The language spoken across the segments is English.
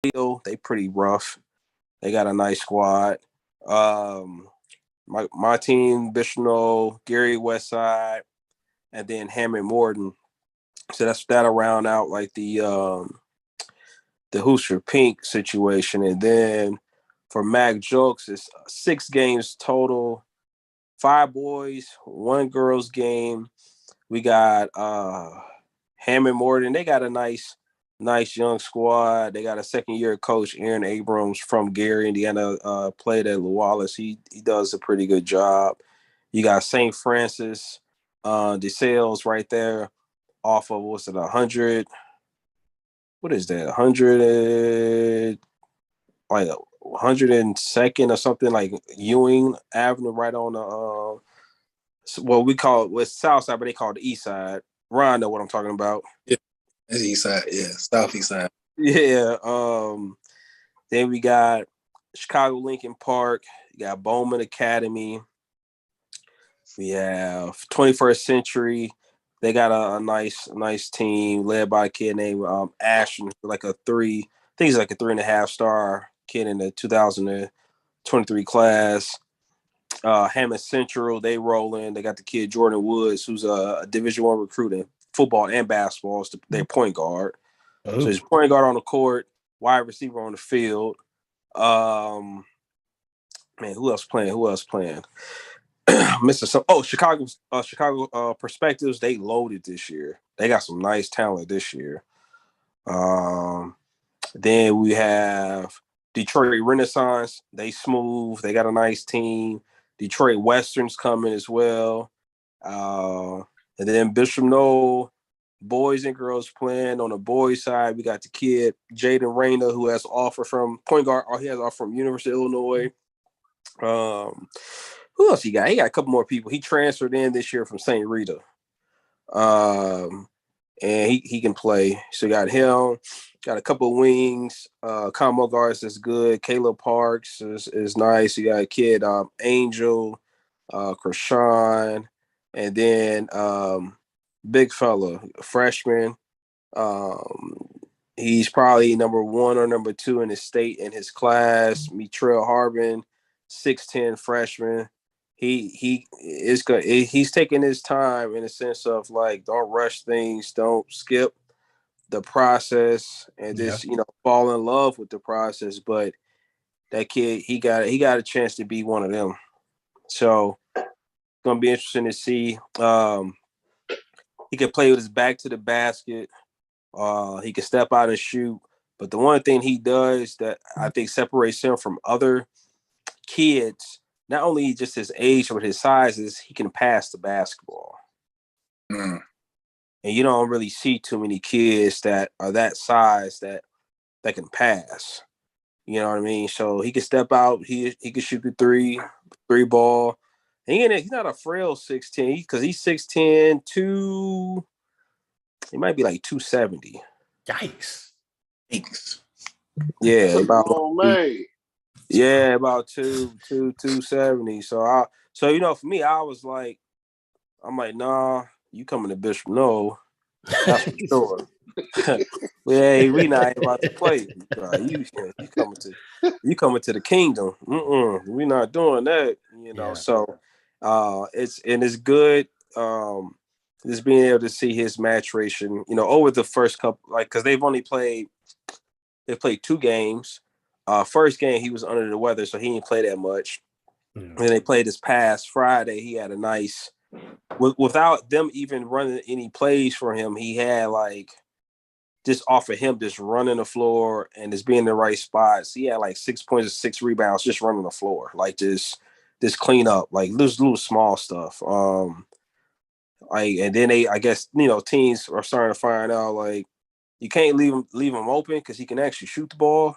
They pretty rough. They got a nice squad. Um, my team, Bishno, Gary Westside, and then Hammond Morton. So that'll round out like the Hoosier Pink situation, and then for Mac Jokes, it's 6 games total, 5 boys, 1 girls game. We got Hammond Morton. They got a nice young squad. They got a second year coach, Aaron Abrams from Gary, Indiana, played at Wallace. He does a pretty good job. You got St. Francis, DeSales right there off of what's it 100? What is that? 100 like 102nd or something like Ewing Avenue, right on the what we call it West South Side, but they call it the East Side. Ron know what I'm talking about. Yeah, that's East Side. Yeah, Southeast Side. Yeah. Then we got Chicago Lincoln Park. You got Bowman Academy. We have 21st Century. They got a nice team led by a kid named Ashton, like a three. I think he's like a 3.5-star kid in the 2023 class. Hammond Central, they roll in. They got the kid Jordan Woods, who's a Division I recruit in football and basketball. It's their point guard. Oh. So he's point guard on the court, wide receiver on the field. Man, who else playing? Missing some. Oh, Chicago Perspectives. They loaded this year. They got some nice talent this year. Then we have Detroit Renaissance. They smooth. They got a nice team. Detroit Westerns coming as well. And then Bishop Knoll, boys and girls playing. On the boys side, we got the kid Jaden Rayner, who has offer from point guard, or he has offer from University of Illinois. Who else he got? He got a couple more people. He transferred in this year from St. Rita. And he can play. So you got him. Got a couple of wings. Combo guards that's good. Caleb Parks is nice. You got a kid, Angel, Krishan, and then big fella, freshman. He's probably number 1 or number 2 in his state in his class. Mitrell Harbin, 6'10" freshman. He is good. He's taking his time in the sense of like, don't rush things, don't skip the process, and just fall in love with the process. But that kid, he got a chance to be one of them. So it's gonna be interesting to see. He can play with his back to the basket. He can step out and shoot. But the one thing he does that I think separates him from other kids, not only just his age but his size, is he can pass the basketball. Mm. And you don't really see too many kids that are that size that can pass. You know what I mean? So he can step out. He can shoot the three ball. And he's not a frail 6'10", because he's 6'10", he might be like 270. Yikes. Yeah, about about 270. So for me, I'm like, nah, you coming to Bishop? No, that's for sure. Yeah, we not about to play. You coming to the kingdom? We not doing that. So it's good. Just being able to see his maturation. Over the first couple, like, because they played 2 games. First game he was under the weather, so he didn't play that much. And they played this past Friday. He had a nice, without them even running any plays for him, he had like just off of him just running the floor and just being in the right spots. He had like 6 points and 6 rebounds just running the floor, like just clean up, like little small stuff. And then I guess teams are starting to find out like you can't leave him open because he can actually shoot the ball.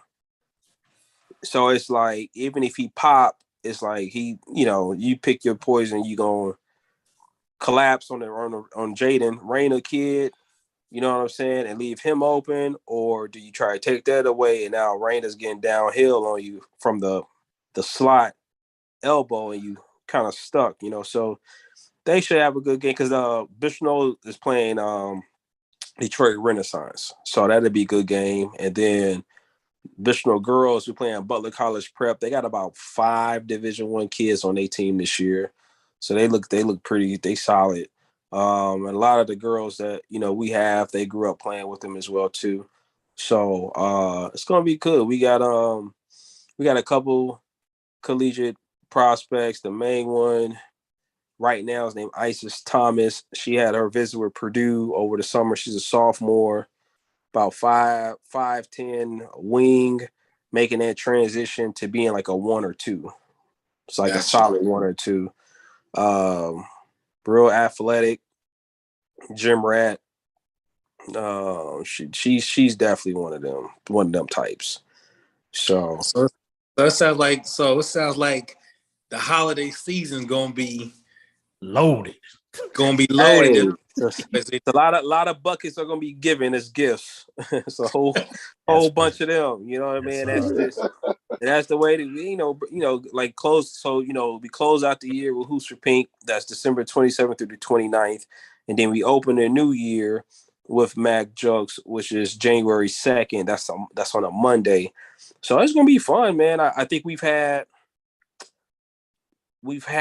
So it's like even if he pop, it's like you pick your poison. You gonna collapse on Jaden Rayner kid. You know what I'm saying, and leave him open, or do you try to take that away and now Rayner's getting downhill on you from the slot elbow and you kind of stuck. So they should have a good game because Bishop is playing Detroit Renaissance, so that'll be a good game. And then Additional girls, we playing Butler College Prep. They got about 5 Division I kids on their team this year, so they look pretty. They solid. And a lot of the girls that we have, they grew up playing with them as well too. So it's gonna be good. We got a couple collegiate prospects. The main one right now is named Isis Thomas. She had her visit with Purdue over the summer. She's a sophomore, about 5'10" wing, making that transition to being like a 1 or 2. It's like a solid 1 or 2. Real athletic, gym rat. She's definitely one of them types. So it sounds like the holiday season gonna be loaded. Hey, a lot of buckets are gonna be given as gifts. It's a whole bunch of them. You know what I mean? That's the way to like close. So we close out the year with Hoops for Pink. That's December 27th through the 29th, and then we open the new year with Mac Jokes, which is January 2nd. That's on a Monday. So it's gonna be fun, man. I think we've had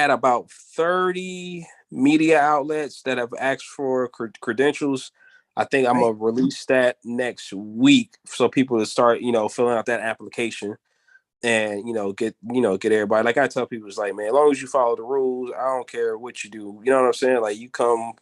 about 30 media outlets that have asked for credentials. I think I'm gonna release that next week so people to start, filling out that application and get everybody. Like I tell people, it's like, man, as long as you follow the rules, I don't care what you do. You know what I'm saying? Like you come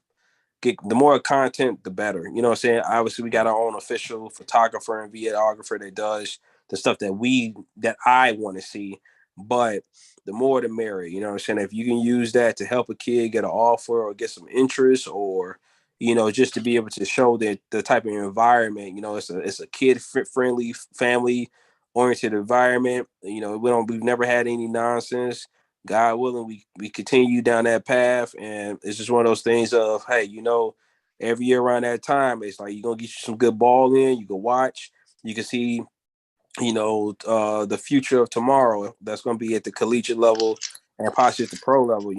get the more content, the better. You know what I'm saying? Obviously, we got our own official photographer and videographer that does the stuff that I want to see. But the more the merrier. You know what I'm saying? If you can use that to help a kid get an offer or get some interest, or just to be able to show that the type of environment, it's a kid friendly, family oriented environment. We've never had any nonsense. God willing, we continue down that path, and it's just one of those things of, hey, every year around that time, it's like you're gonna get you some good ball in. You can watch, you can see, the future of tomorrow. That's gonna be at the collegiate level and possibly at the pro level.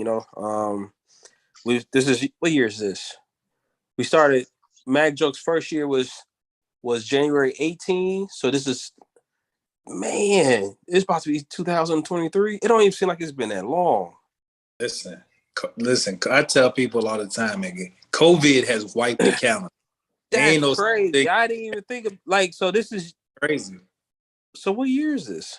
This is what year is this? We started. Mag Joke's first year was January 18. So this is. Man, it's about to be 2023. It don't even seem like it's been that long. Listen. I tell people all the time, nigga, COVID has wiped the calendar. That's crazy. I didn't even think of so. This is crazy. So what year is this?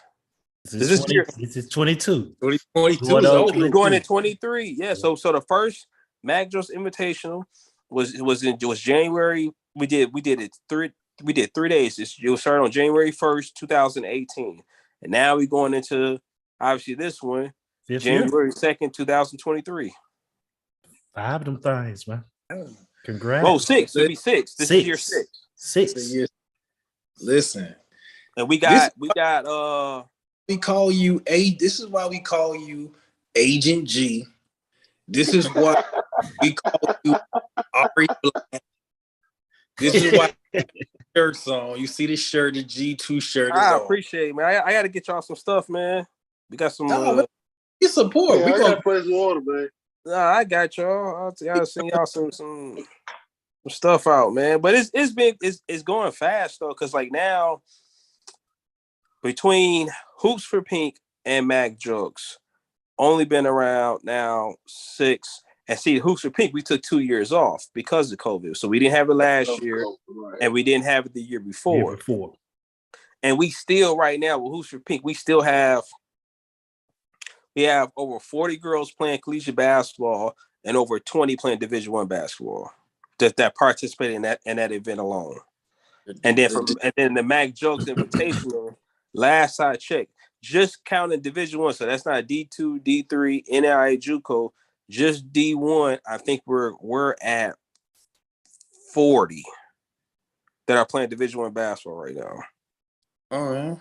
This is 22. 2022 is over. Going in 23. Yeah. So the first Mag Joe's Invitational was January. We did it 3 days. It started on January 1st, 2018. And now we're going into, obviously, this one, January 2nd, 2023. 5 of them things, man. Congrats. Oh, 6. It'll be 6. This is year 6. 6. Listen. And we call you this is why we call you Agent G. This is why we call you Ari Black. This is why shirts on. You see the shirt, the G2 shirt. I appreciate it, man. I got to get y'all some stuff, man. We got some. Get support. Yeah, we got praise water, man. Nah, I got y'all. I'll send y'all some stuff out, man. But it's going fast though, because like now between Hoops for Pink and Mac Jokes, only been around now 6. And see, Hoops for Pink, we took 2 years off because of COVID. So we didn't have it last year, and we didn't have it the year before. And we still, right now, with Hoops for Pink, we have over 40 girls playing collegiate basketball and over 20 playing Division I basketball that participate in that event alone. And then the Mac Jokes Invitational, last I checked, just counting Division I, so that's not D2, D3, NAIA, JUCO, just D1. I think we're at 40 that are playing Division I basketball right now. All right.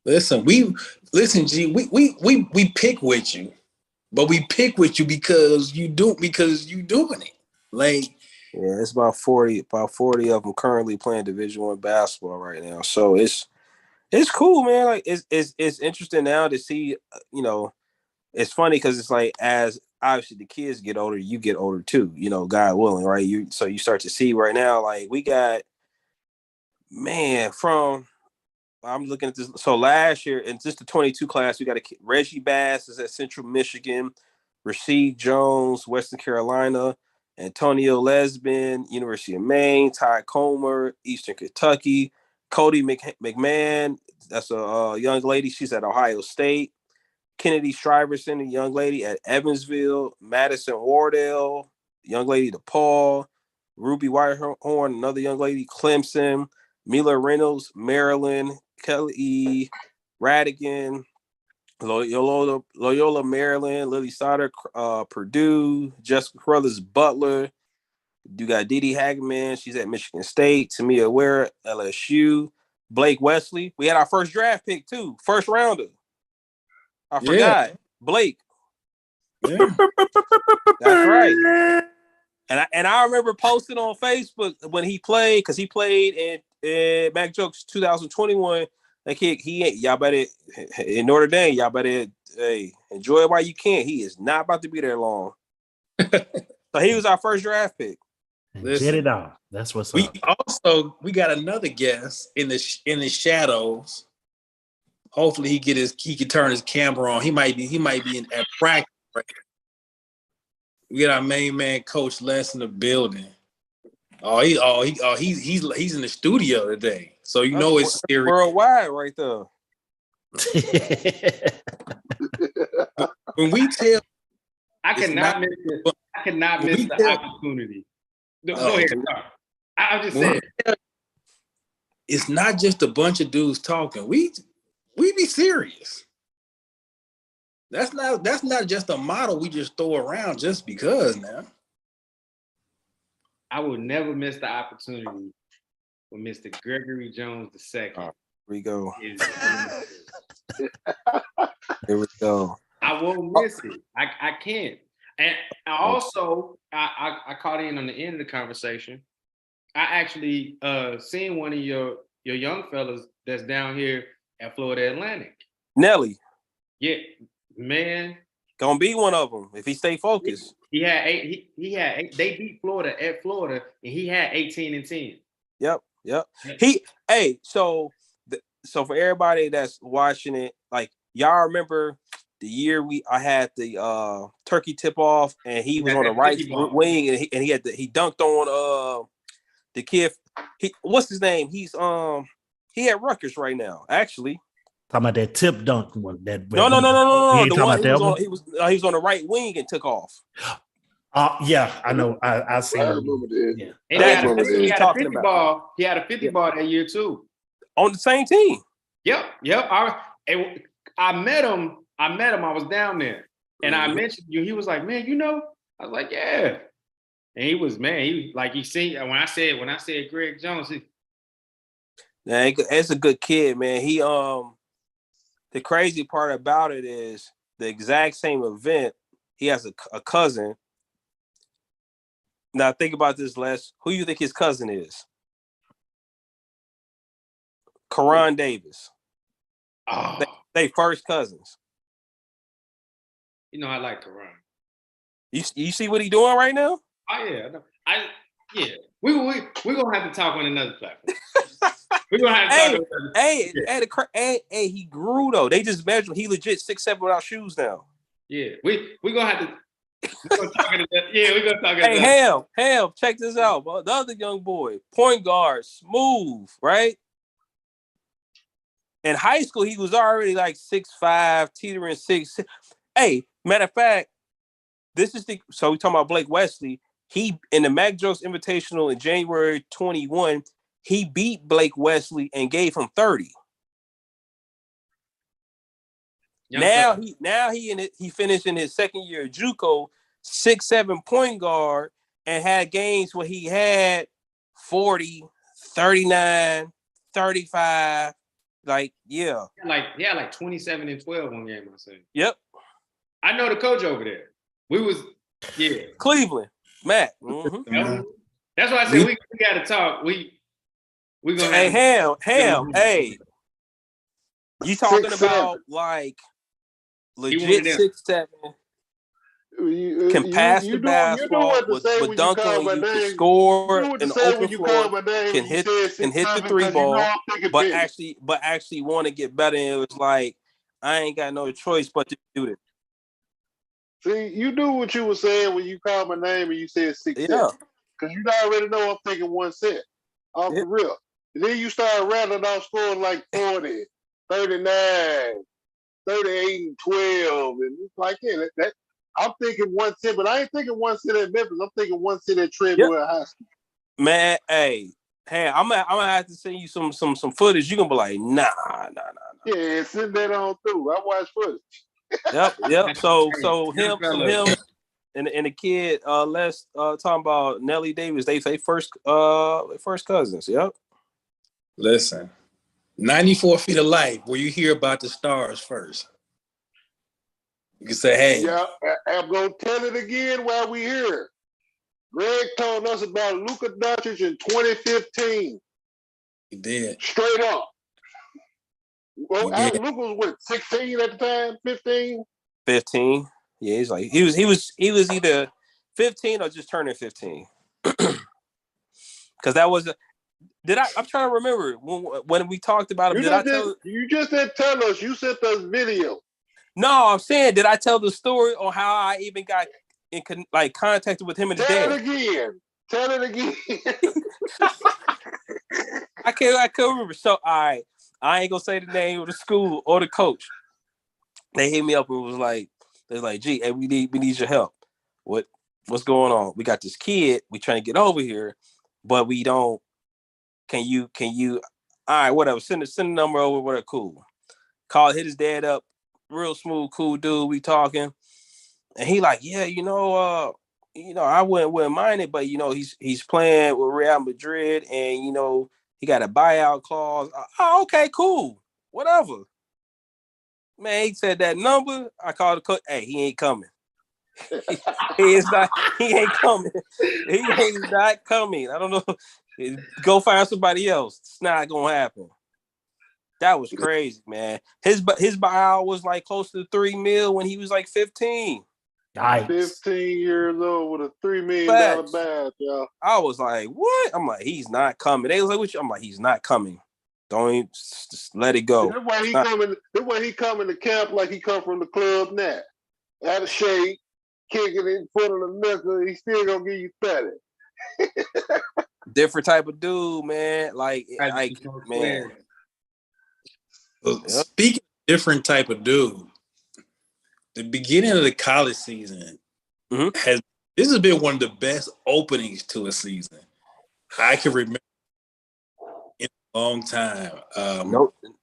Listen, G, we pick with you, but we pick with you because you doing it. Like, yeah, it's about 40 of them currently playing Division I basketball right now. So it's cool, man. Like it's interesting now to see. It's funny because it's like, as obviously the kids get older, you get older too. God willing, right? So you start to see right now, like we got, man, from I'm looking at this. So last year, in just the 22 class, we got Reggie Bass is at Central Michigan, Rasheed Jones, Western Carolina, Antonio Lesbin, University of Maine, Ty Comer, Eastern Kentucky, Cody McMahon, that's a young lady. She's at Ohio State. Kennedy Shriverson, a young lady at Evansville. Madison Wardell, young lady DePaul. Ruby Whitehorn, another young lady, Clemson. Mila Reynolds, Maryland. Kelly Radigan, Loyola, Maryland. Lily Sauter, Purdue. Jessica Carruthers, Butler. You got Didi Hageman. She's at Michigan State. Tamia Ware, LSU. Blake Wesley. We had our first draft pick, too. First rounder. I forgot. Blake. Yeah. That's right. And I remember posting on Facebook when he played, because he played in Mac Jokes 2021. That kid, y'all better, in Notre Dame, y'all better enjoy it while you can. He is not about to be there long. So he was our first draft pick. Get it off. That's what's up. We got another guest in the shadows. Hopefully he can turn his camera on. He might be at practice right now. We get our main man, Coach Les, in the building. He's in the studio today. So you know it's serious. Worldwide right there. When we tell, I cannot miss the opportunity. Go ahead. I just said it's not just a bunch of dudes talking. We be serious. That's not just a model we just throw around just because now. I will never miss the opportunity when Mr. Gregory Jones II. Here we go. Here we go. I won't miss it. I can't. And I also I caught in on the end of the conversation. I actually seen one of your young fellas that's down here at Florida Atlantic. Nelly. Yeah, man. Gonna be one of them if he stay focused. He had eight. He had eight. They beat Florida at Florida, and he had 18 and 10. Yep. So for everybody that's watching it, like y'all remember the year I had the turkey tip off, and he was on the right wing, and he dunked on the kid. What's his name? He's he at Rutgers right now, actually. Talking about that tip dunk one. No. The one he was on the right wing and took off. Yeah, I know. I seen him. Yeah. And he had a 50 ball. He had a 50 ball that year too. On the same team. Yep. I met him. I was down there, and I mentioned you. He was like, "Man, you know." I was like, "Yeah." And he was, man. He seen when I said Greg Jones. That's a good kid, man. He the crazy part about it is the exact same event. He has a cousin. Now think about this, Les. Who you think his cousin is? Karan Davis. Oh. They first cousins. You know I like Karan. You see what he doing right now? Oh yeah. We're gonna have to talk on another platform. We're gonna have to talk. Hey, he grew though. They just measured. He legit 6'7" without shoes now. Yeah, we're gonna have to. We're gonna talk about that. Yeah, we're gonna talk about that. Hey, Ham, check this out. Bro. The other young boy, point guard, smooth, right? In high school, he was already like 6'5", teetering 6'6". Hey, matter of fact, so we talking about Blake Wesley. He in the Mac Jokes Invitational in January 21, he beat Blake Wesley and gave him 30. Now he finished in his second year at JUCO, 6'7" point guard, and had games where he had 40, 39, 35. Like, yeah. Like 27 and 12 one game, I say. Yep. I know the coach over there. Cleveland, Matt. Mm-hmm. That's why I said we gotta talk. We gonna Ham. Hey. You talking about like legit 6'7"? can pass the you know basketball, what to say but when you dunk call on my you, can name. score You know what to in the say open when you call floor, my name can and you said hit the 6'7" three because you know ball, I'm thinking but business. actually want to get better. And it was like I ain't got no choice but to do this. See, you knew what you were saying when you called my name and you said 6'7", Yeah, because you already know I'm thinking one set off yeah. the rip. And then you start rattling off scoring like 40, 39, 38, and 12, and it's like, yeah, that I'm thinking one set, but I ain't thinking one set at Memphis. I'm thinking one set at Treadwell High School. Man, hey, I'm gonna have to send you some footage. You're gonna be like, nah. Yeah, send that on through. I watch footage. Yep. So Young him fella. and the kid Les talking about Nelly Davis, they first cousins. Yep. Listen, 94 feet of life, where you hear about the stars first. You can say, hey. Yeah, I'm gonna tell it again while we here. Greg told us about Luka Doncic in 2015. He did. Straight up. Well, He did. Luka was what, 16 at the time, 15? 15. Yeah, he's like he was either 15 or just turning 15. Because that was I'm trying to remember when we talked about him. You just didn't tell us. You sent us video. No, I'm saying, did I tell the story on how I even got in contacted with him and his dad? Tell it again. I can't remember. So I ain't gonna say the name of the school or the coach. They hit me up and was like, they're like, gee, hey, we need your help. What's going on? We got this kid, we trying to get over here, but we don't. Can you all right, whatever, send the number over, whatever, cool. Hit his dad up, real smooth, cool dude, we talking. And he like, yeah, I wouldn't mind it, but he's playing with Real Madrid, and he got a buyout clause. Oh, okay, cool, whatever. Man, he said that number. I called the coach. Hey, he ain't coming. He is not. He ain't coming. He ain't not coming. I don't know. Go find somebody else. It's not gonna happen. That was crazy, man. His buyout was like close to $3 million when he was like 15. Yikes. 15 years old with a $3 million badge, y'all. I was like, what? I'm like, he's not coming. They was like, what? I'm like, he's not coming. Don't even just let it go. That's why he coming to camp like he come from the club now. Out of shape, kicking in front of the knuckle, he still gonna give you 30. Different type of dude, man. Like man. So, speaking of different type of dude, the beginning of the college season this has been one of the best openings to a season I can remember in a long time.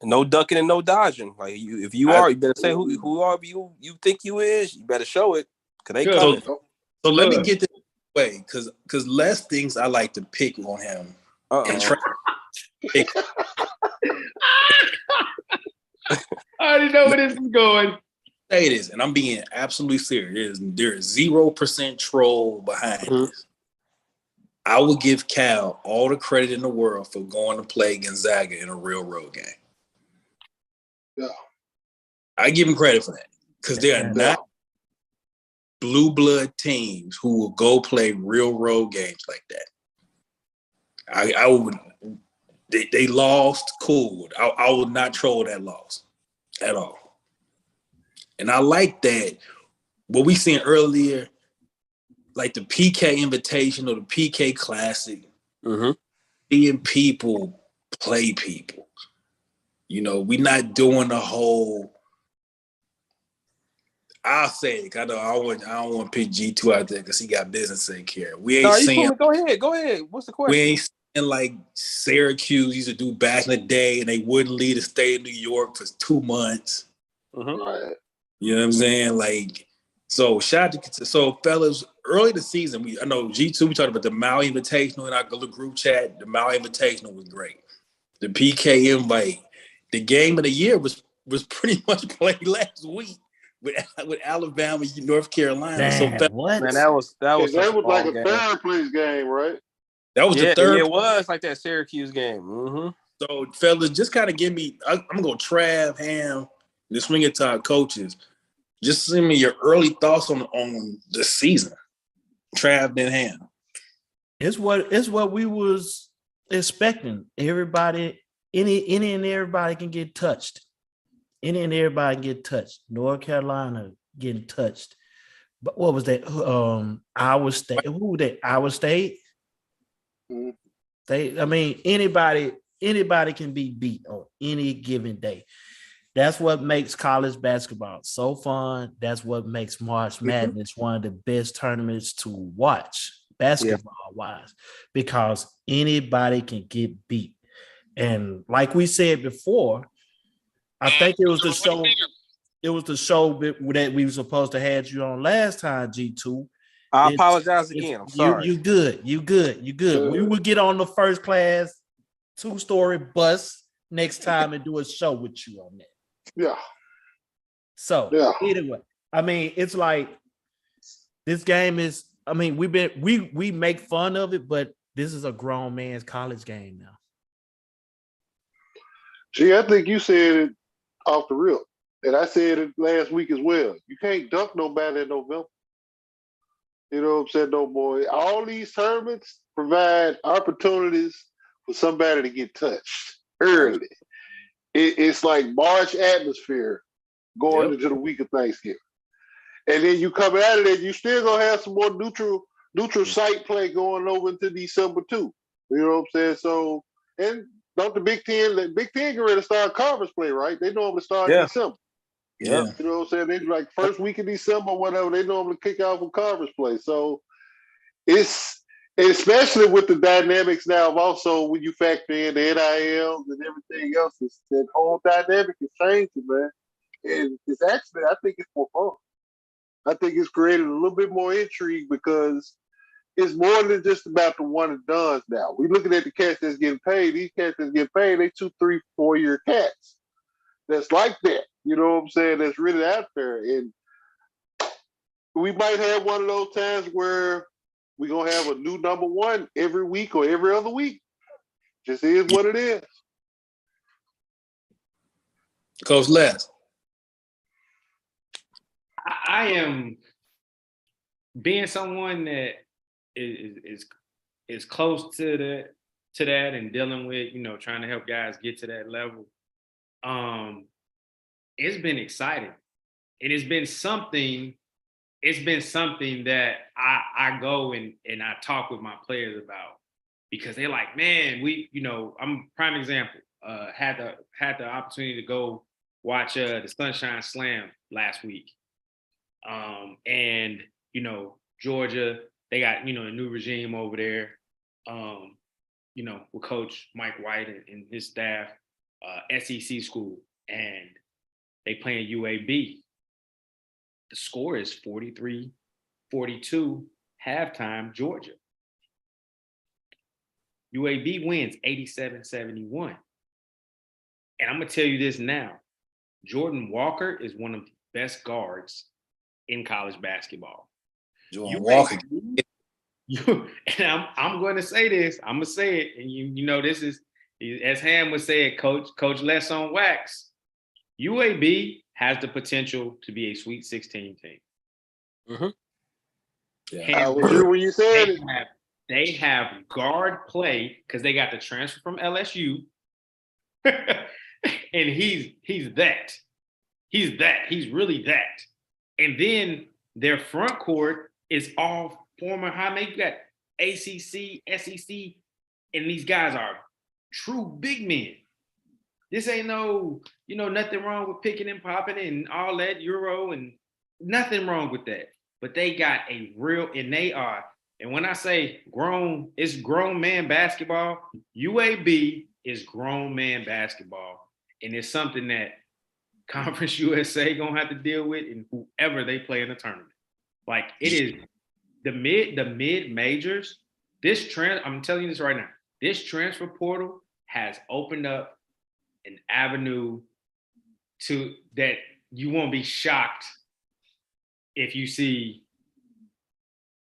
No ducking and no dodging. Like if you better say who are you think you is. You better show it, because they coming. So let me get this way, because Les thinks I like to pick on him. And try to pick. I already know where this is going. Say this, and I'm being absolutely serious. There is 0% troll behind this. I would give Cal all the credit in the world for going to play Gonzaga in a real road game. Yeah. I give him credit for that, because they are not blue blood teams who will go play real road games like that. I would. They lost, cool. I would not troll that loss at all. And I like that. What we seen earlier, like the PK Invitation or the PK Classic, seeing people play people. We're not doing the whole. I'll say it. I don't want to pick G2 out there because he got business to take care of. We ain't seeing. Go ahead. What's the question? We ain't seeing like Syracuse used to do back in the day, and they wouldn't leave the state of New York for 2 months. Right. You know what I'm saying? Like, so fellas, early the season, I know G2, we talked about the Maui Invitational in our group chat. The Maui Invitational was great. The PK invite. The game of the year was pretty much played last week with Alabama, North Carolina. Man, what? Man, that was like a third place game, right? That was the third. Yeah, it was like that Syracuse game. So, fellas, just kind of give me. I'm gonna go Trav, Ham, and swing it to our coaches. Just send me your early thoughts on the season. Trav Denham. It's what we was expecting. Everybody, any and everybody can get touched. Any and everybody can get touched. North Carolina getting touched. But what was that? Iowa State. Who that? Iowa State. Mhm. Anybody can be beat on any given day. That's what makes college basketball so fun. That's what makes March Madness one of the best tournaments to watch basketball wise, because anybody can get beat. And like we said before, I think it was the show. It was the show that we were supposed to have you on last time, G2. I apologize again. I'm sorry. You good. We will get on the first class 2-story bus next time and do a show with you on that. Yeah. So anyway, it's like this game is. We make fun of it, but this is a grown man's college game now. Gee, I think you said it off the rip. And I said it last week as well. You can't dunk nobody in November. You know what I'm saying? No, boy. All these tournaments provide opportunities for somebody to get touched early. It's like March atmosphere going into the week of Thanksgiving. And then you come out of it, you still gonna have some more neutral site play going over into December too. You know what I'm saying? So, and don't the Big Ten get ready to start conference play, right? They normally start in December. Yeah. You know what I'm saying? They like first week of December or whatever, they normally kick off with conference play. So it's especially with the dynamics now of also when you factor in the NILs and everything else, that whole dynamic is changing, man. And it's actually, I think it's more fun. I think it's created a little bit more intrigue because it's more than just about the one and dones now. We're looking at the cats that's getting paid. These cats that's getting paid, they 2, 3, 4 year cats. That's like that. You know what I'm saying? That's really out there. And we might have one of those times where we're going to have a new number one every week or every other week. Just is what it is. Coach Les. I am being someone that is close to that and dealing with, trying to help guys get to that level. It's been exciting. It has been something. It's been something that I go and I talk with my players about, because they're like, man, I'm prime example. Had the opportunity to go watch the Sunshine Slam last week. And Georgia, they got a new regime over there, with Coach Mike White and his staff, SEC school, and they playing UAB. The score is 43-42 halftime, Georgia. UAB wins 87-71. And I'm gonna tell you this now: Jordan Walker is one of the best guards in college basketball. Jordan Walker. And I'm going to say this. I'm gonna say it, and this is, as Ham would say it, Coach Les on wax. UAB has the potential to be a Sweet 16 team. Mm-hmm. Yeah. I was here when you said it. They have guard play because they got the transfer from LSU, and he's that. He's that. He's really that. And then their front court is all former high. You got ACC, SEC, and these guys are true big men. This ain't nothing wrong with picking and popping and all that Euro, and nothing wrong with that. But they got a real, and they are, and when I say grown, it's grown man basketball. UAB is grown man basketball. And it's something that Conference USA gonna have to deal with, and whoever they play in the tournament. Like, it is the mid majors. I'm telling you this right now. This transfer portal has opened up an avenue to that you won't be shocked if you see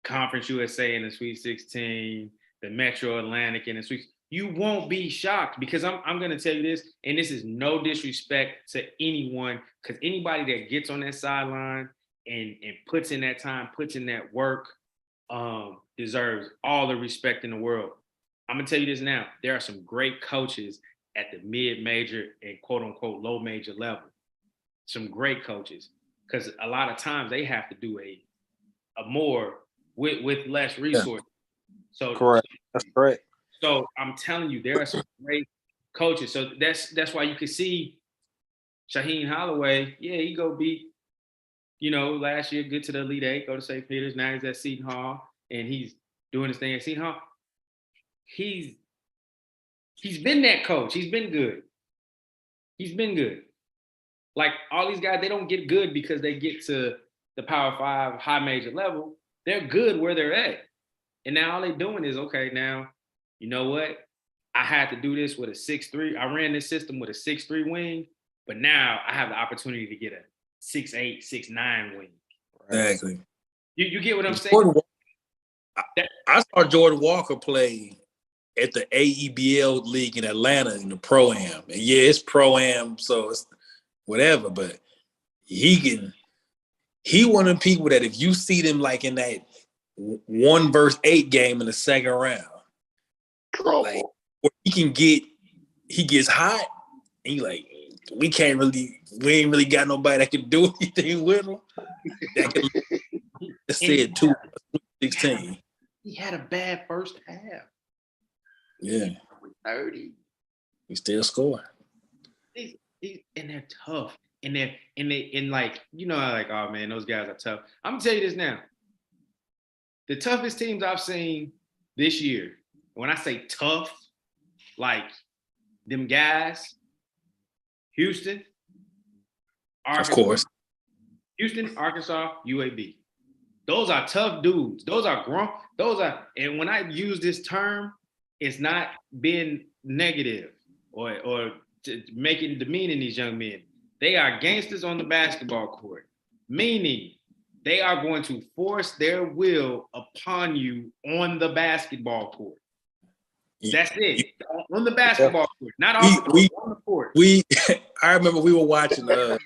Conference USA in the Sweet 16, the Metro Atlantic in the Sweet. you won't be shocked because I'm gonna tell you this, and this is no disrespect to anyone, because anybody that gets on that sideline and puts in that time, puts in that work, deserves all the respect in the world. I'm gonna tell you this now. There are some great coaches at the mid-major and quote unquote low major level. Some great coaches. Because a lot of times they have to do a more with less resources. So Correct. That's correct. So I'm telling you, there are some great coaches. So that's why you can see Shaheen Holloway. Yeah, he go beat, last year, get to the Elite Eight, go to St. Peter's. Now he's at Seton Hall, and he's doing his thing at Seton Hall. He's been that coach. He's been good. He's been good. Like all these guys, they don't get good because they get to the Power 5 high major level. They're good where they're at. And now all they're doing is, okay, now, you know what? I had to do this with a 6'3". I ran this system with a 6'3" wing, but now I have the opportunity to get a 6'8", 6'9" wing. Exactly. You get what I'm saying? I saw Jordan Walker play at the AEBL league in Atlanta in the Pro-Am. And yeah, it's Pro-Am, so it's whatever, but he one of the people that if you see them like in that 1 versus 8 game in the second round, like he gets hot, and you like, we ain't really got nobody that can do anything with him. That can said 2-16. He had a bad first half. Yeah. 30. He still scoring. And they're tough. And like, like, oh man, those guys are tough. I'm gonna tell you this now. The toughest teams I've seen this year, when I say tough, like them guys, Houston, Arkansas, of course. Houston, Arkansas, UAB. Those are tough dudes. Those are grown. And when I use this term, it's not being negative or making demeaning these young men. They are gangsters on the basketball court, meaning they are going to force their will upon you on the basketball court. That's it. On the basketball court, not off on the court. I remember we were watching the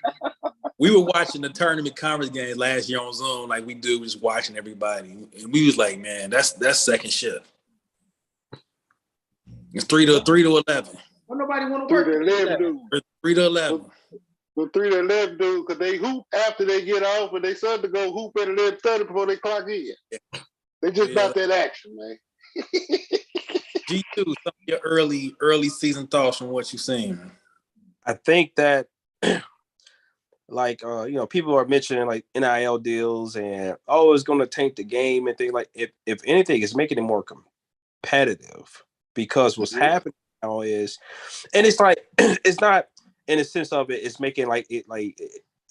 tournament conference games last year on Zoom, like we do, just watching everybody, and we was like, man, that's second shift. It's 3 to 11. Well, nobody want to work. 3 to 11, dude. 3 to 11. The 3 to 11, dude, because they hoop after they get off, and they start to go hoop at 11:30 before they clock in. Yeah. They just about that action, man. G2, some of your early season thoughts from what you've seen. I think that, like, people are mentioning like NIL deals and it's going to tank the game and things like. If anything, it's making it more competitive because what's happening now is, and it's like it's not in a sense of it. It's making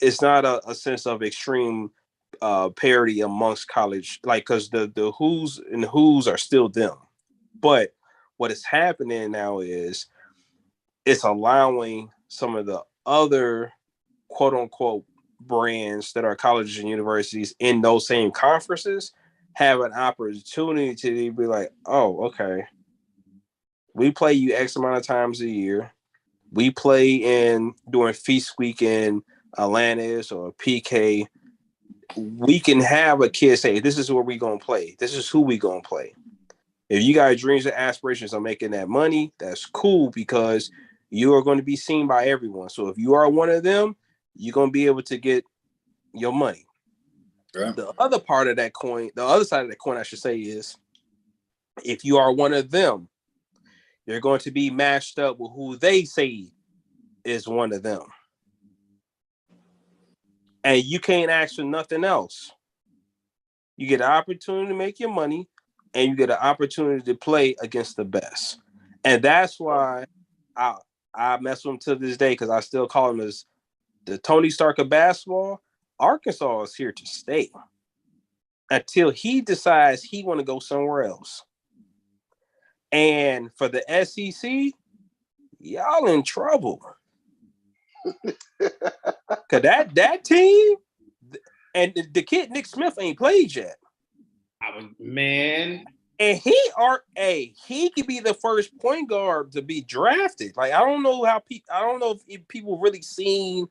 it's not a sense of extreme parity amongst college, like because the who's and who's are still them, but what is happening now is it's allowing some of the other quote unquote brands that are colleges and universities in those same conferences have an opportunity to be like, oh, okay, we play you X amount of times a year. We play during Feast Week in Atlantis or PK. We can have a kid say, this is where we going to play. This is who we going to play. If you got dreams and aspirations on making that money, that's cool because you are going to be seen by everyone. So if you are one of them, you're going to be able to get your money. Yeah. The other part of that coin, the other side of that coin, I should say, is if you are one of them, you're going to be matched up with who they say is one of them. And you can't ask for nothing else. You get an opportunity to make your money, and you get an opportunity to play against the best. And that's why I mess with him to this day, because I still call him as the Tony Stark of basketball. Arkansas is here to stay until he decides he want to go somewhere else. And for the SEC, y'all in trouble. Cause that team and the kid Nick Smith ain't played yet. And he could be the first point guard to be drafted. Like I don't know if people really seen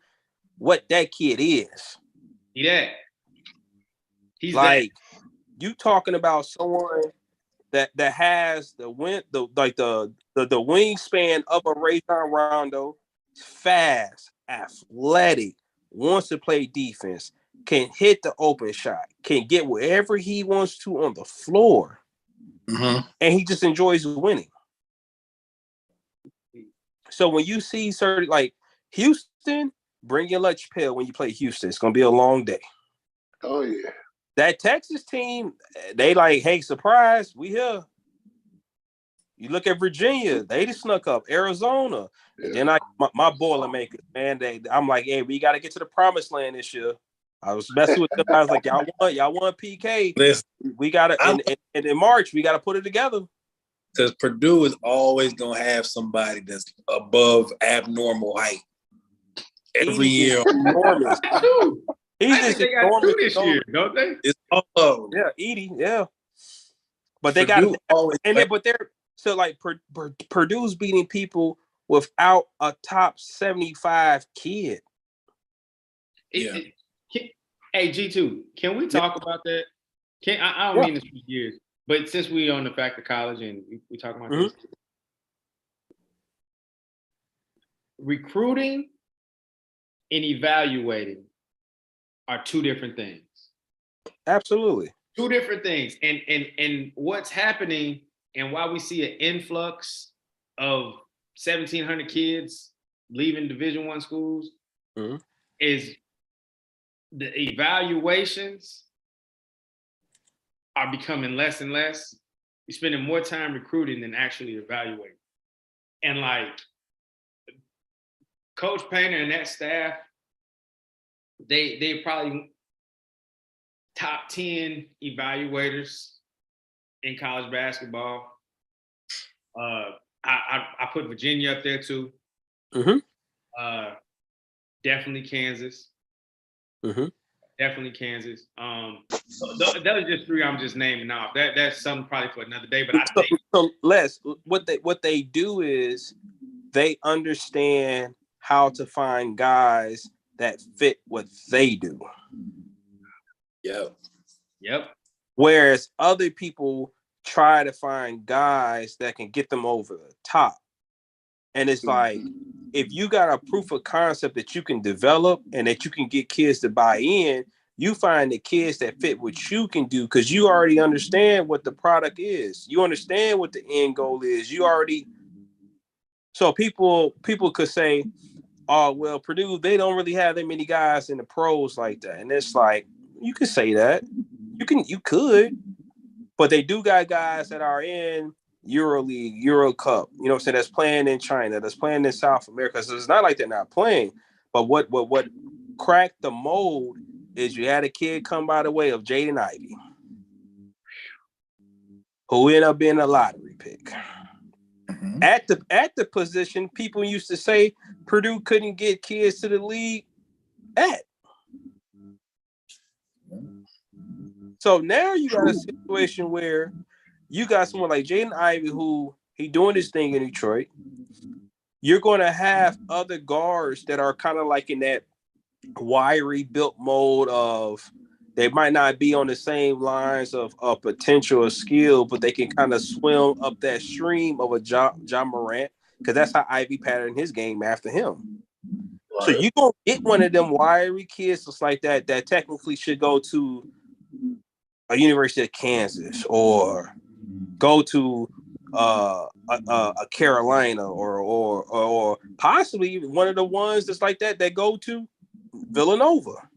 what that kid is. He's like you talking about someone that has the wingspan of a Rajon Rondo, fast, athletic, wants to play defense, can hit the open shot, can get wherever he wants to on the floor. Mm-hmm. And he just enjoys winning. So when you see certain like Houston, bring your lunch pail when you play Houston. It's gonna be a long day. Oh yeah. That Texas team, they like, hey, surprise, we here. You look at Virginia, they just snuck up. Arizona, and then my Boilermakers, man. I'm like, hey, we got to get to the promised land this year. I was messing with them. I was like, y'all want PK. Listen, we got to, and in March, we got to put it together. Because Purdue is always going to have somebody that's above abnormal height. Every year. Enormous. He's just they got two this year, don't they? It's all of them. Yeah, Edie, yeah. But they Purdue got always but they're so like Purdue's beating people without a top 75 kid. Yeah. Hey, G2, can we talk about that? I don't mean this for years, but since we on the fact of college and we talk about this, recruiting and evaluating are two different things. Absolutely. Two different things. And what's happening and why we see an influx of 1,700 kids leaving Division I schools is the evaluations are becoming less and less. You're spending more time recruiting than actually evaluating. And like Coach Painter and that staff, they probably top 10 evaluators in college basketball. I put Virginia up there too. Definitely Kansas. Definitely Kansas. Those are just three I'm just naming off. That's something probably for another day. But I think so Les, what they do is they understand how to find guys that fit what they do. Yep. Whereas other people try to find guys that can get them over the top. And it's like, if you got a proof of concept that you can develop and that you can get kids to buy in, you find the kids that fit what you can do because you already understand what the product is. You understand what the end goal is. So people could say, oh, well, Purdue, they don't really have that many guys in the pros like that. And it's like, you could say that. You could, but they do got guys that are in EuroLeague, Euro Cup, you know what I'm saying, that's playing in China, that's playing in South America. So it's not like they're not playing. But what cracked the mold is you had a kid come by the way of Jaden Ivey, who ended up being a lottery pick. At the position, people used to say Purdue couldn't get kids to the league at. So now you got a situation where you got someone like Jaden Ivey who he doing this thing in Detroit. You're going to have other guards that are kind of like in that wiry built mode of they might not be on the same lines of potential or skill, but they can kind of swim up that stream of a John Morant because that's how Ivy patterned his game after him. Right. So you're going to get one of them wiry kids just like that technically should go to a University of Kansas or go to a Carolina or possibly even one of the ones that's like that go to Villanova.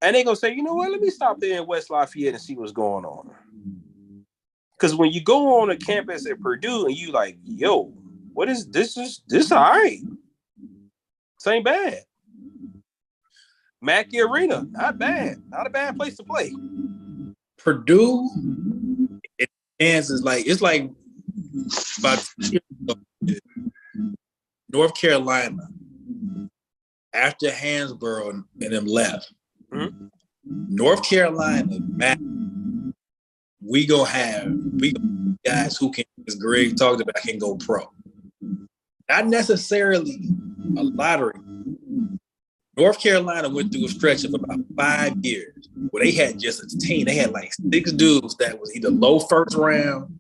And they gonna say, you know what, let me stop there in West Lafayette and see what's going on. Because when you go on a campus at Purdue and you like, yo, what is this? This all right. This ain't bad. Mackey Arena, not bad. Not a bad place to play. Purdue and Kansas, it's like about North Carolina after Hansborough and them left. North Carolina we guys who can, as Greg talked about, can go pro. Not necessarily a lottery. North Carolina went through a stretch of about 5 years where they had just a team. They had like 6 dudes that was either low first round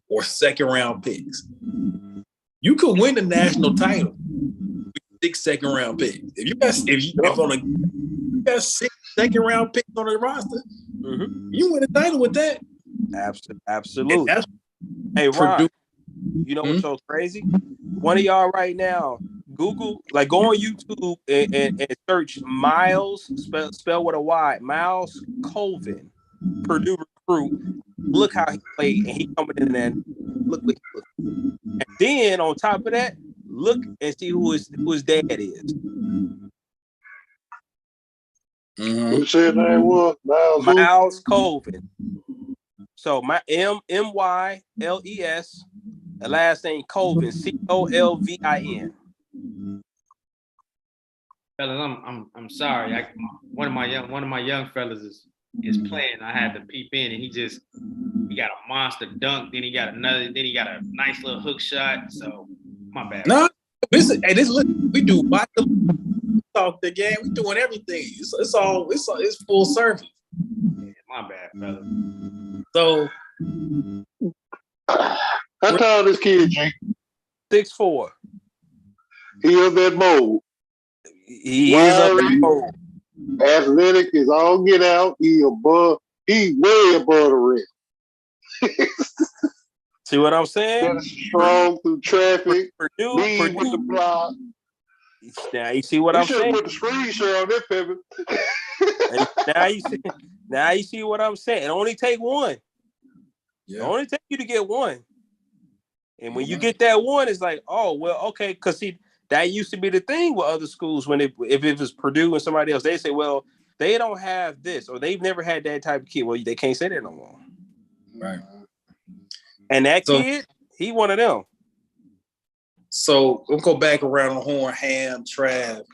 or second round picks. You could win the national title with 6 second round picks. If you got 6 second round picks on the roster, you win the title with that. Absolutely. Hey, Ron, you know what's so crazy? One of y'all right now, Google, like go on YouTube and search Miles, spell with a Y, Miles Colvin, Purdue recruit. Look how he played, and he coming in there. Look what he looked. And then on top of that, look and see who his dad is. Who said name was Miles Colvin. So my MYLES, the last name Colvin, COLVIN. Fellas, I'm sorry. One of my young fellas is playing. I had to peep in, and he got a monster dunk. Then he got a nice little hook shot. So my bad. No, we do talk the game. We doing everything. It's full service. Yeah, my bad, fella. So how tall this kid, G? 6'4". He of that mold. He is up the mold. Athletic is all get out. He way above the rim. See what I'm saying? Strong through traffic. Purdue with the block. Now you see what I'm saying? Put the screenshot on that paper. Now you see what I'm saying. It only take one. Yeah. It only take you to get one. And when you get that one, it's like, oh, well, okay. Because see, that used to be the thing with other schools if it was Purdue and somebody else, they say, well, they don't have this or they've never had that type of kid. Well, they can't say that no more. Right. And that kid, he one of them. So we'll go back around the horn, Ham, Trav.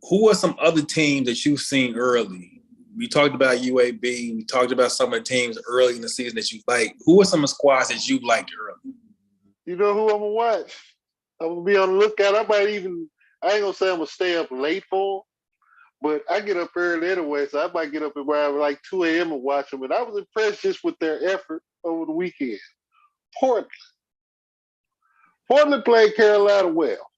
Who are some other teams that you've seen early? We talked about UAB. We talked about some of the teams early in the season that you like. Who are some of the squads that you liked early? You know who I'm going to watch? I'm going to be on the lookout. I ain't going to say I'm going to stay up late for them, but I get up early anyway, so I might get up around like 2 a.m. and watch them. And I was impressed just with their effort over the weekend. Portland played Carolina well.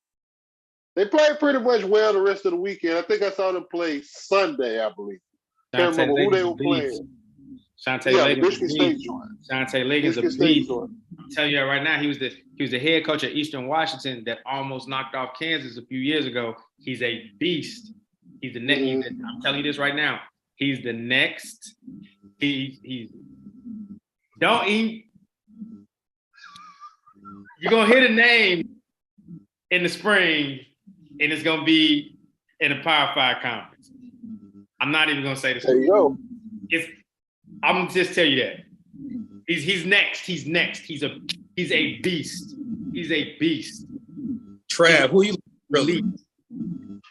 They played pretty much well the rest of the weekend. I think I saw them play Sunday, I believe. Can't remember who they were playing. Michigan State joined. Shante Liggins a beast. I'm telling you right now, he was the head coach at Eastern Washington that almost knocked off Kansas a few years ago. He's a beast. He's the next. I'm telling you this right now. He's the next. He's don't eat. You're gonna hear the name in the spring, and it's gonna be in a Power 5 conference. I'm not even gonna say this. There you go. I'm gonna just tell you that. He's next. He's next. He's a beast. He's a beast. Trav, who you really?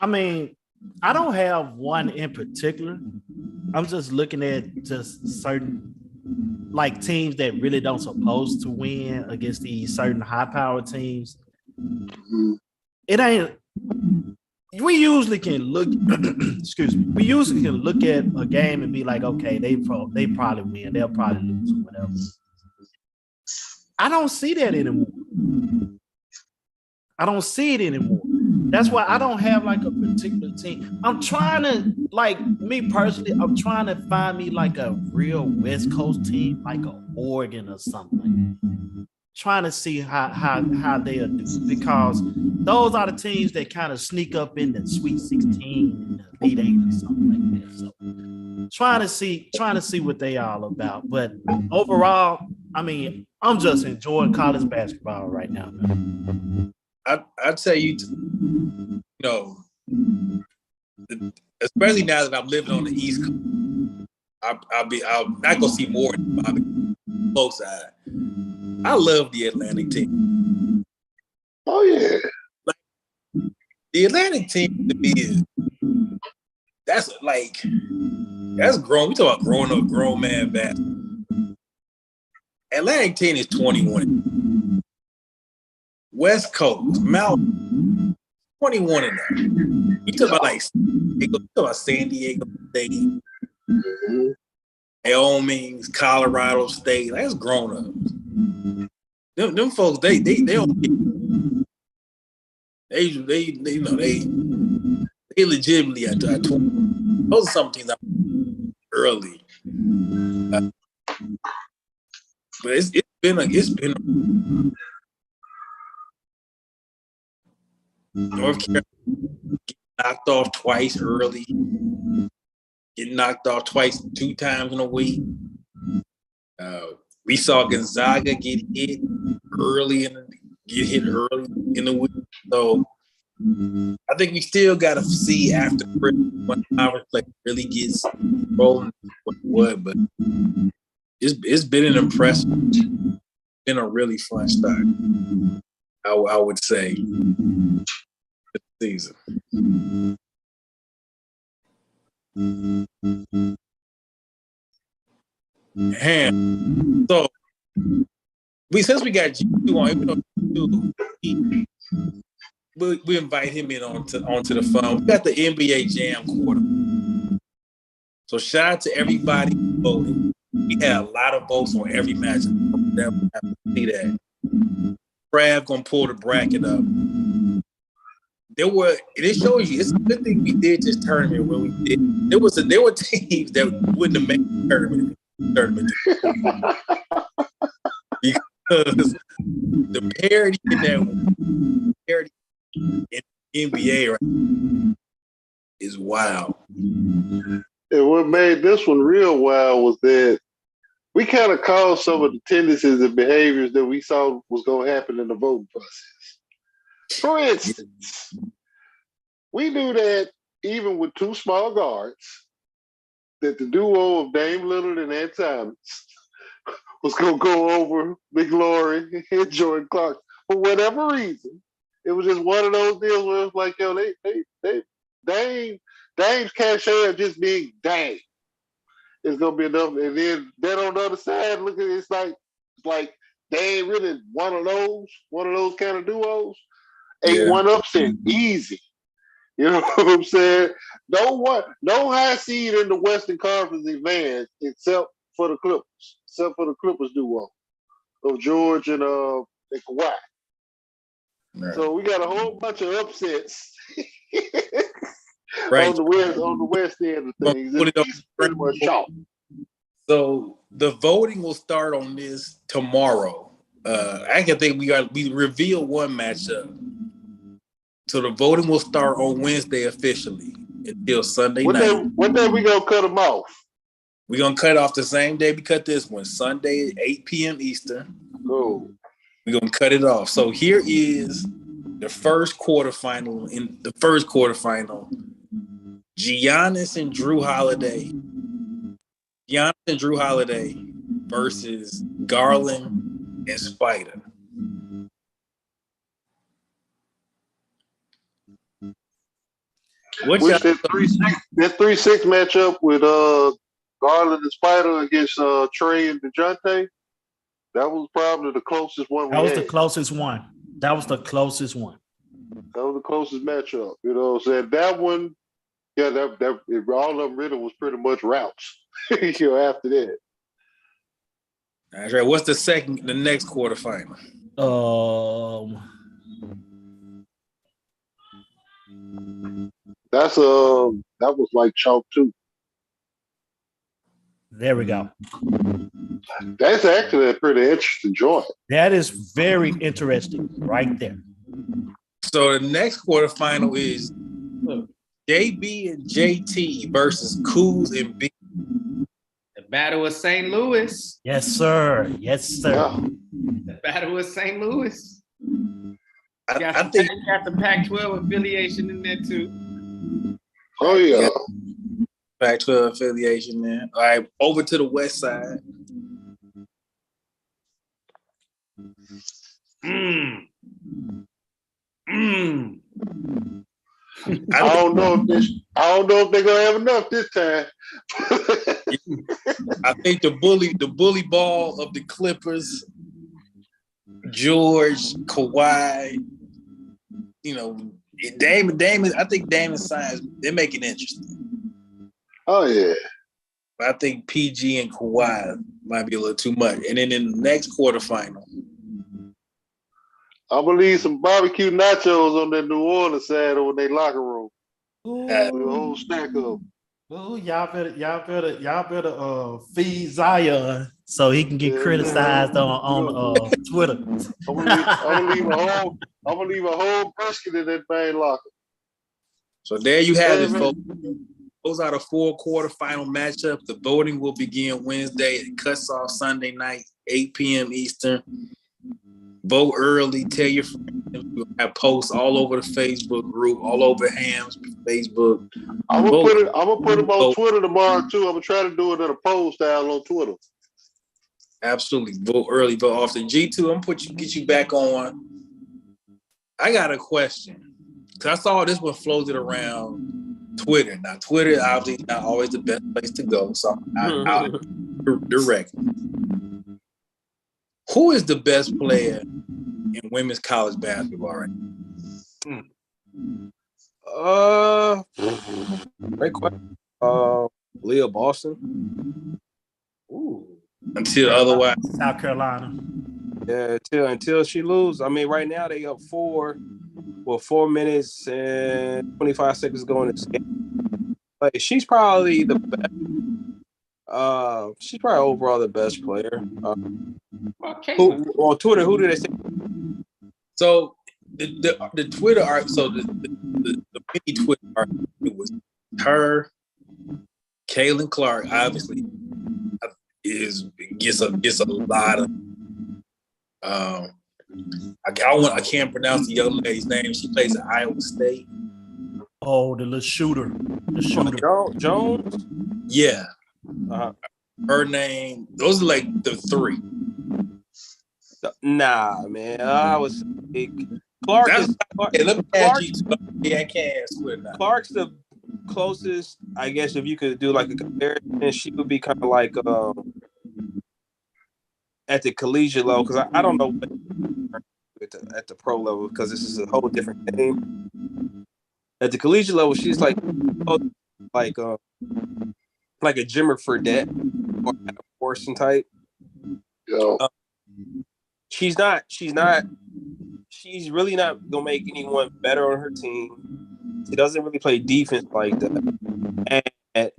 I mean, I don't have one in particular. I'm just looking at just certain like teams that really don't supposed to win against these certain high-powered teams. It ain't. We usually can look. Excuse me. We usually can look at a game and be like, okay, they probably win. They'll probably lose or whatever. I don't see that anymore. I don't see it anymore. That's why I don't have like a particular team. I'm trying to, like me personally, I'm trying to find me like a real West Coast team, like a Oregon or something. Trying to see how they'll do, because those are the teams that kind of sneak up in the Sweet 16 and the Elite 8 or something like that. So trying to see what they all about. But overall, I mean, I'm just enjoying college basketball right now, man. I tell you, especially now that I'm living on the East Coast, I'll not go see more on the close side. I love the Atlantic team. Oh yeah, the Atlantic team to me that's grown. We talk about growing up, grown man basketball. Atlantic 10 is 21. West Coast, Mountain, 21 and up. You talk about like San Diego State, Wyoming, Colorado State. That's grown ups. Them folks, they don't get, they legitimately at 20. Those are some teams that early. But it's been North Carolina getting knocked off twice early, getting knocked off twice 2 times in a week. We saw Gonzaga get hit early in the week. So I think we still got to see after when conference play really gets rolling. But it's been an impressive, been a really fun start. I would say this season. And so since we got G2 on, even though we invite him in onto the phone. We got the NBA Jam quarter. So shout out to everybody who voted. We had a lot of votes on every match. Never have to see that. Trav gonna pull the bracket up. It shows you it's a good thing we did this tournament when we did. There were teams that wouldn't have made the tournament because the parity in that parity in NBA right is wild. And what made this one real wild was that we kind of called some of the tendencies and behaviors that we saw was going to happen in the voting process. For instance, we knew that even with 2 small guards, that the duo of Dame Lillard and Ant Thomas was going to go over McLaurin and Jordan Clarkson. For whatever reason, it was just one of those deals where it's like, yo, Dame's cachet of just being Dame is going to be enough. And then on the other side, look at it, it's like they ain't really one of those kind of duos. 8-1 upset, easy. You know what I'm saying? No high seed in the Western Conference advance except for the Clippers duo of George and Kawhi. Right. So we got a whole bunch of upsets right. on the west end of things. It's pretty much chalk. So the voting will start on this tomorrow. I can think we reveal one matchup. So the voting will start on Wednesday officially until Sunday night. What day we gonna cut them off? We're gonna cut off the same day we cut this one, Sunday, 8 p.m. Eastern. Cool. We're gonna cut it off. So here is the first quarterfinal. In the first quarterfinal, Giannis and Drew Holiday. Versus Garland and Spider. That 3-6 matchup with Garland and Spider against Trey and DeJounte, that was probably the closest one. That was the closest one. That was the closest matchup. You know, so that one, yeah, that all of them really was pretty much routes. You know, after that. That's right. What's the next quarterfinal? That was like chalk too. There we go. That's actually a pretty interesting joint. That is very interesting right there. So the next quarterfinal is JB and JT versus Kuz and B. The Battle of St. Louis. Yes, sir. Yeah. The Battle of St. Louis. I think you got the Pac-12 affiliation in there too. Oh yeah. Pac-12 affiliation there. All right, over to the west side. I don't know if they're gonna have enough this time. I think the bully ball of the Clippers, George, Kawhi, Damon. I think Damon signs. They make it interesting. Oh yeah. But I think PG and Kawhi might be a little too much. And then in the next quarterfinal, I'm gonna leave some barbecue nachos on that New Orleans side over in their locker room. Ooh, With a whole stack of them. ooh, y'all better feed Zion so he can get criticized on Twitter. I'm gonna leave a whole brisket in that main locker. so there you have it, folks. Those are the 4 quarterfinal matchups. The voting will begin Wednesday. It cuts off Sunday night, 8 p.m. Eastern. Vote early. Tell your friends. We'll have posts all over the Facebook group, all over Ham's Facebook. I'm gonna put them on Vote. Twitter tomorrow too. I'm gonna try to do it in a poll style on Twitter. Absolutely. Vote early, vote often. G2, I'm gonna get you back on. I got a question. Because I saw this one floated around Twitter. Now, Twitter obviously not always the best place to go. So I'll direct. Who is the best player in women's college basketball right now? Great question. Leah Boston. Ooh. Until otherwise. South Carolina. Yeah, until she lose. I mean, right now they up 4 minutes and 25 seconds going this game. Like she's probably the best. She's probably overall the best player. Okay. On Twitter, who did they say? So the Twitter art, so the mini Twitter art, it was her, Caitlin Clark, obviously, gets a lot of I can't pronounce the young lady's name. She plays at Iowa State. Oh, the little shooter. The shooter. Jones? Yeah. Uh-huh. Her name, those are like the 3. Nah, man. I was Clark is let me ask you. Yeah, I can't ask Twitter now. Clark's the closest, I guess, if you could do like a comparison. She would be kind of like at the collegiate level, because I don't know at the pro level, because this is a whole different game. At the collegiate level, she's like a Jimmer Fredette or Adam Morrison type. She's really not gonna make anyone better on her team. She doesn't really play defense like that. And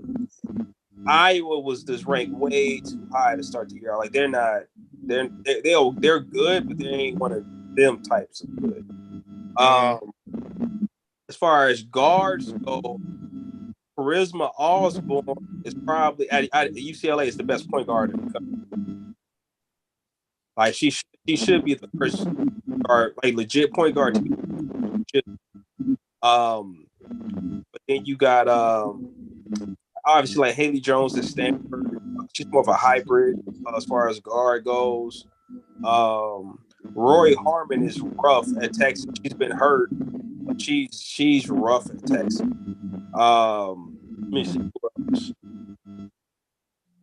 Iowa was just ranked way too high to start the year. Like they're good, but they ain't one of them types of good. As far as guards go, Charisma Osborne is probably at UCLA is the best point guard in the country. Like she should be the first guard, like legit point guard. But then you got obviously like Haley Jones at Stanford. She's more of a hybrid as far as guard goes. Rory Harmon is rough at Texas. She's been hurt, but she's rough at Texas. Let me see who else.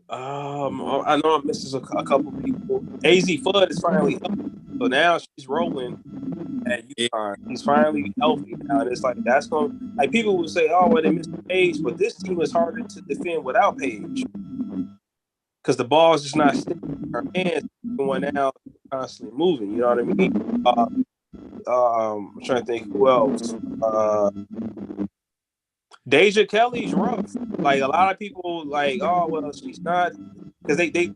I know I'm missing a couple people. AZ Fudd is finally healthy, so now she's rolling at UConn. He's finally healthy now, and it's like that's going. Like people would say, "Oh, well, they missed Page," but this team is harder to defend without Page because the ball's just not sticking in her hands. Going now, constantly moving. You know what I mean? I'm trying to think who else. Deja Kelly's rough. Like a lot of people, like, oh well, she's not, because they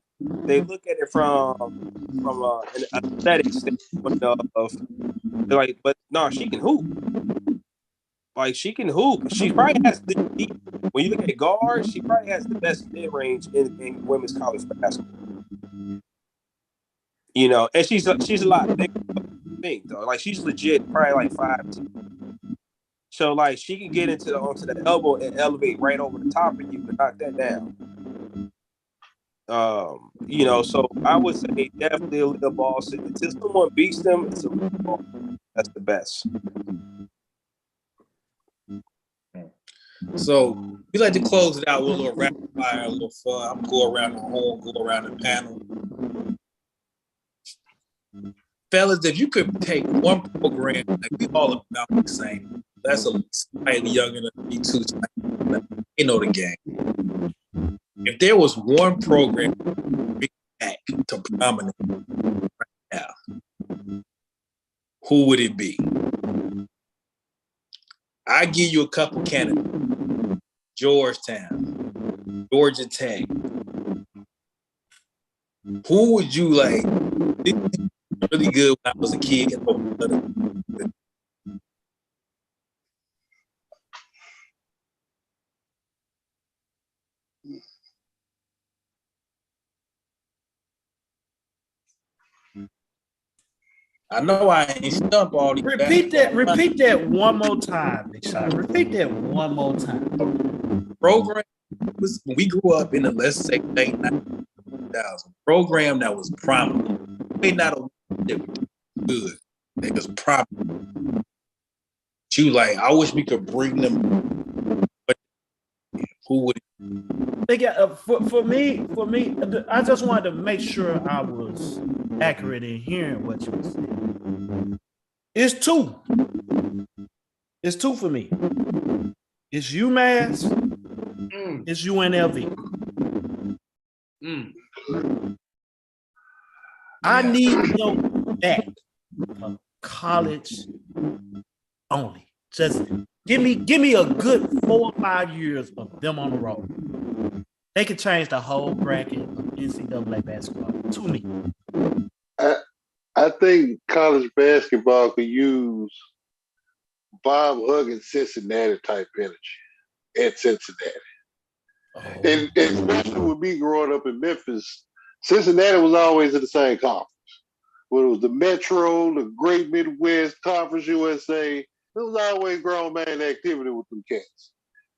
look at it from an aesthetic standpoint of they're like, but no, she can hoop. Like she can hoop. She probably has when you look at guards, she probably has the best mid range in women's college basketball. You know, and she's a lot bigger thing though. Like she's legit, probably like 5'2". So like she can get onto the elbow and elevate right over the top of you and knock that down. You know, so I would say definitely a little ball. So until someone beats them, it's a little ball. That's the best. So we like to close it out with a little rapid fire, a little fun. I'm go around the horn, go around the panel. Fellas, if you could take one program, like we all about the same. That's a slightly younger than me too. They know the game. If there was one program bring back to prominence right now, who would it be? I give you a couple candidates: Georgetown, Georgia Tech. Who would you like? This is really good when I was a kid. I know I ain't stump all these. Repeat that one more time, Big Shot. Repeat that one more time. Program was when we grew up in the, let's say, late 2000. Program that was prominent. May not have been good. They was prominent. You like, I wish we could bring them. But who would? They got for me. I just wanted to make sure I was accurate in hearing what you were saying. It's two. It's two for me. It's UMass. It's UNLV. I need them back from college only. Just give me a good 4 or 5 years of them on the road. They could change the whole bracket of NCAA basketball to me. I think college basketball could use Bob Huggins Cincinnati type energy at Cincinnati. Oh. And especially with me growing up in Memphis, Cincinnati was always in the same conference. Whether it was the Metro, the Great Midwest, Conference USA, it was always grown man activity with them cats.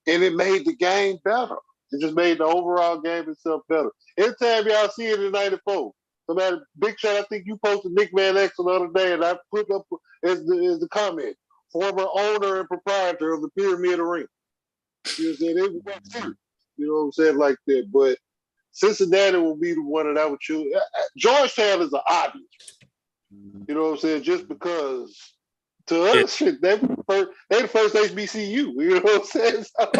And it made the game better. It just made the overall game itself better. Every time y'all see it in 94, somebody, Big Shot, I think you posted Nick Van Exel the other day, and I put up as the comment, former owner and proprietor of the Pyramid Arena. You know what I'm saying? It was serious. You know what I'm saying? Like that. But Cincinnati will be the one that I would choose. Georgetown is an obvious. You know what I'm saying? Just because to us, shit, they the first HBCU. You know what I'm saying? So,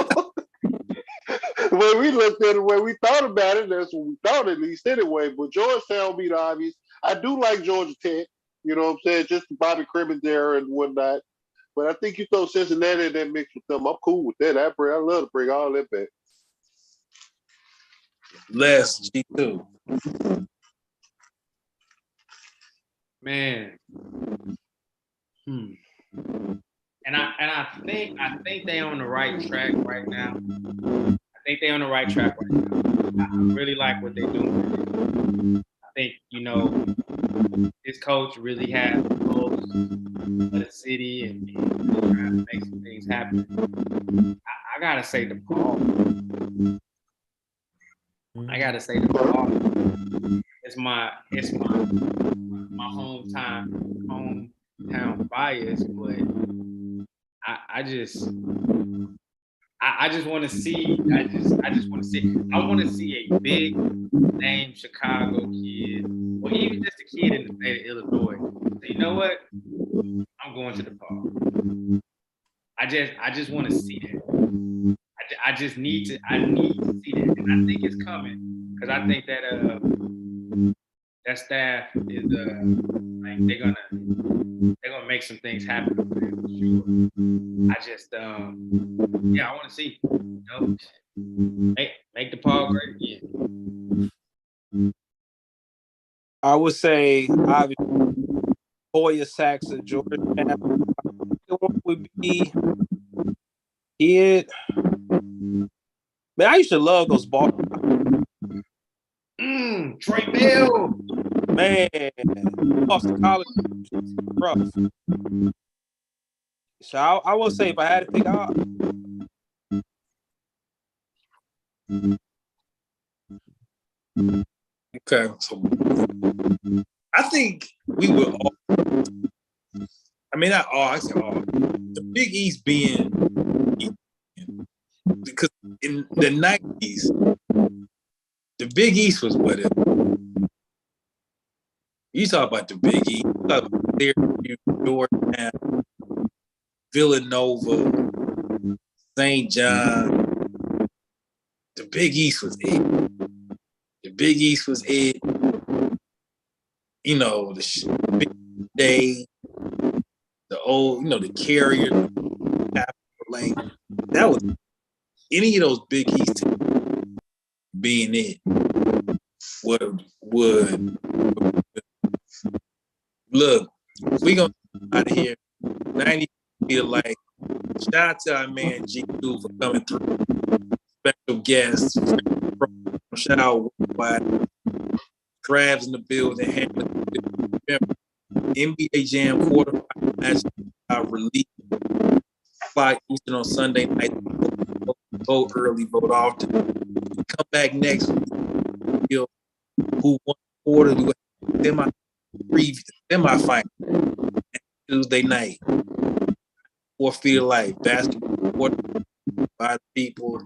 the way we looked at it, the way we thought about it, that's what we thought at least anyway. But Georgetown will be the obvious. I do like Georgia Tech. You know what I'm saying? Just the Bobby Crimmins there and whatnot. But I think you throw Cincinnati in that mix with them. I'm cool with that. I love to bring all that back. Les G2. Man. And I think they on the right track right now. I think they on the right track right now. I really like what they're doing. I think, this coach really has the pulse of the city and trying to make some things happen. I gotta say DePaul. I gotta say DePaul. It's my hometown bias, but I just want to see. I want to see a big name Chicago kid, or even just a kid in the state of Illinois. So you know what? I'm going to DePaul. I just want to see that. I need to see that, and I think it's coming because I think that that staff is like they're gonna make some things happen for sure. I just I want to see make DePaul great again. I would say obviously Hoya Saxon, Georgetown. The one would be Kid. Man, I used to love those balls. Trey Bell. Man, lost to college, rough. So I will say if I had to pick out, Okay, so I think we would all. I mean, not all. I say all. The Big East being because in the 90s, the Big East was what it. You talk about the Big East. You talk about Syracuse, Georgetown, Villanova, St. John. The Big East was it. The Big East was it. You know, the Big Day, the old, you know, the Carrier, like that was any of those Big East teams being it would look. We gonna get out of here. 90 feel like shout out to our man G2 for coming through. Special guests. Shout out worldwide. Travs in the building. Remember, NBA Jam quarterfinal match release 5 Eastern on Sunday night. Vote early, vote often. Come back next week. Who won the quarter? Do semi-final Tuesday night. 4 feet of light basketball by the people.